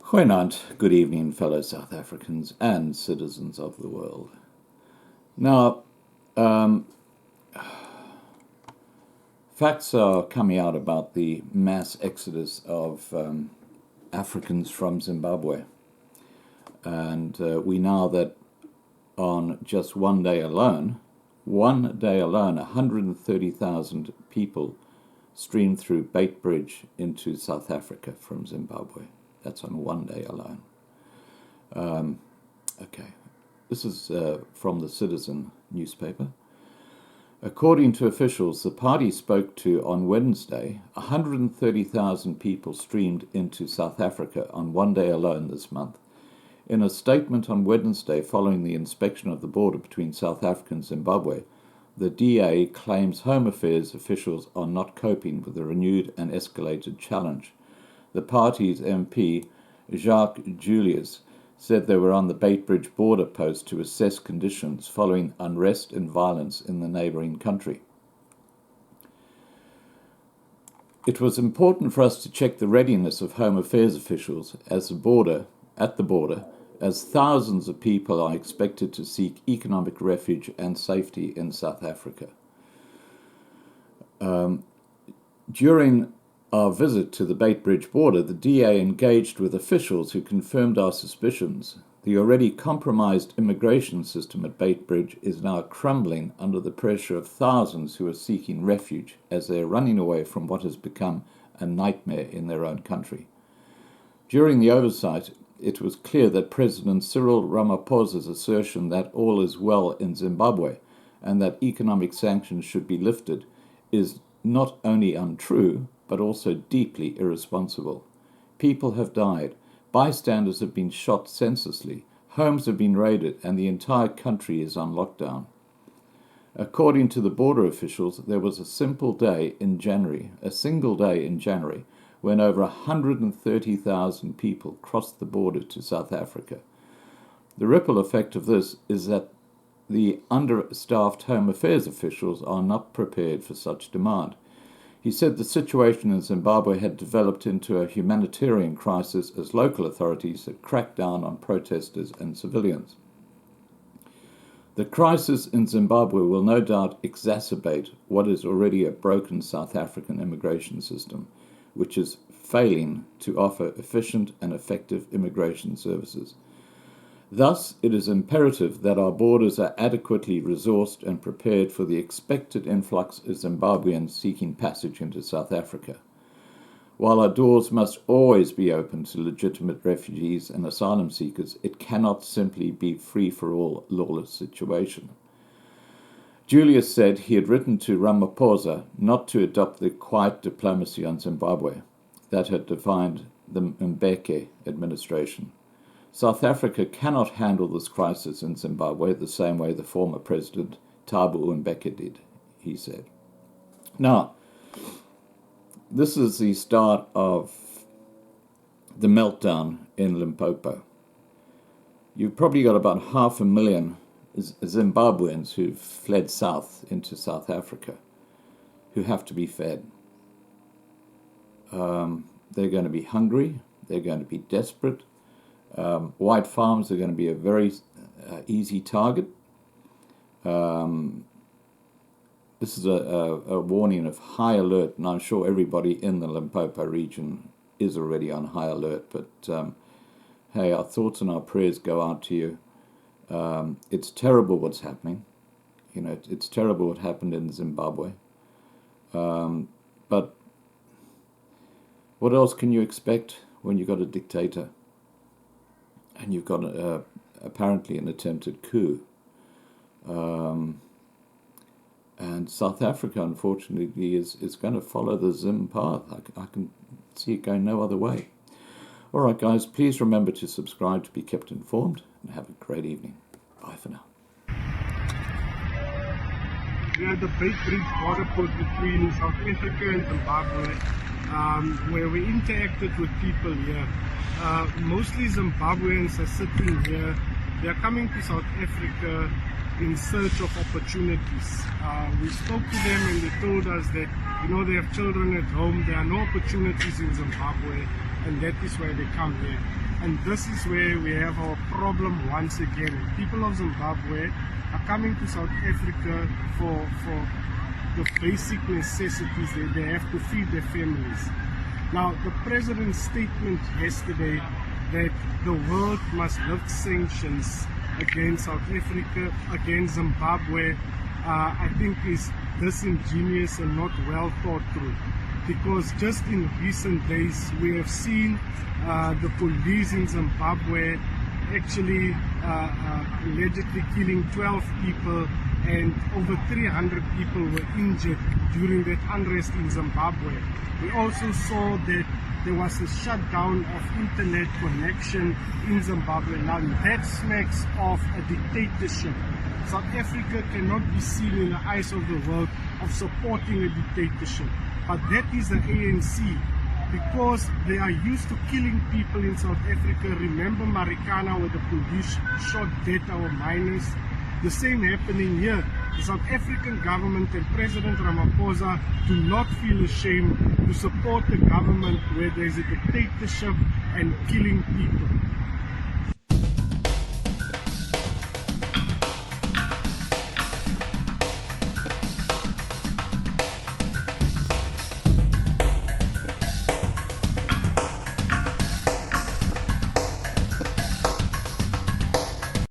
Goeienaand, good evening, fellow South Africans and citizens of the world. Now, facts are coming out about the mass exodus of Africans from Zimbabwe. And we know that on just one day alone, 130,000 people streamed through Beit Bridge into South Africa from Zimbabwe. That's on one day alone. Okay, this is from the Citizen newspaper. According to officials the party spoke to on Wednesday, 130,000 people streamed into South Africa on one day alone this month. In a statement on Wednesday following the inspection of the border between South Africa and Zimbabwe, the DA claims Home Affairs officials are not coping with the renewed and escalated challenge. The party's MP, Jacques Julius, said they were on the Beit Bridge border post to assess conditions following unrest and violence in the neighbouring country. It was important for us to check the readiness of Home Affairs officials at the border, as thousands of people are expected to seek economic refuge and safety in South Africa. During our visit to the Beit Bridge border, the DA engaged with officials who confirmed our suspicions. The already compromised immigration system at Beit Bridge is now crumbling under the pressure of thousands who are seeking refuge as they are running away from what has become a nightmare in their own country. During the oversight, it was clear that President Cyril Ramaphosa's assertion that all is well in Zimbabwe and that economic sanctions should be lifted is not only untrue, but also deeply irresponsible. People have died, bystanders have been shot senselessly, homes have been raided, and the entire country is on lockdown. According to the border officials, there was a single day in January, when over 130,000 people crossed the border to South Africa. The ripple effect of this is that the understaffed Home Affairs officials are not prepared for such demand. He said the situation in Zimbabwe had developed into a humanitarian crisis as local authorities had cracked down on protesters and civilians. The crisis in Zimbabwe will no doubt exacerbate what is already a broken South African immigration system, which is failing to offer efficient and effective immigration services. Thus, it is imperative that our borders are adequately resourced and prepared for the expected influx of Zimbabweans seeking passage into South Africa. While our doors must always be open to legitimate refugees and asylum seekers, it cannot simply be free-for-all lawless situation. Julius said he had written to Ramaphosa not to adopt the quiet diplomacy on Zimbabwe that had defined the Mbeki administration. South Africa cannot handle this crisis in Zimbabwe the same way the former president Thabo Mbeki did, he said. Now, this is the start of the meltdown in Limpopo. You've probably got about 500,000 Zimbabweans who've fled south into South Africa who have to be fed. They're going to be hungry, they're going to be desperate. White farms are going to be a very easy target. This is a warning of high alert, and I'm sure everybody in the Limpopo region is already on high alert. But hey, our thoughts and our prayers go out to you. It's terrible what's happening. You know, it's terrible what happened in Zimbabwe. But what else can you expect when you've got a dictator? And you've got apparently an attempted coup. And South Africa, unfortunately, is going to follow the Zim path. I can see it going no other way. All right, guys, please remember to subscribe to be kept informed, and have a great evening. Bye for now. We are at the Beit Bridge border post between South Africa and Zimbabwe, where we interacted with people here. Mostly Zimbabweans are sitting here. They are coming to South Africa in search of opportunities. We spoke to them and they told us that, they have children at home. There are no opportunities in Zimbabwe, and that is why they come here. And this is where we have our problem once again. People of Zimbabwe are coming to South Africa for the basic necessities. They have to feed their families. Now, the president's statement yesterday that the world must lift sanctions against South Africa, against Zimbabwe, I think is disingenuous and not well thought through. Because just in recent days, we have seen the police in Zimbabwe actually allegedly killing 12 people, and over 300 people were injured during that unrest in Zimbabwe. We also saw that there was a shutdown of internet connection in Zimbabwe. Now that smacks of a dictatorship. South Africa cannot be seen in the eyes of the world of supporting a dictatorship. But that is the ANC, because they are used to killing people in South Africa. Remember Marikana, where the police shot dead our miners? The same happening here. The South African government and President Ramaphosa do not feel ashamed to support the government where there is a dictatorship and killing people.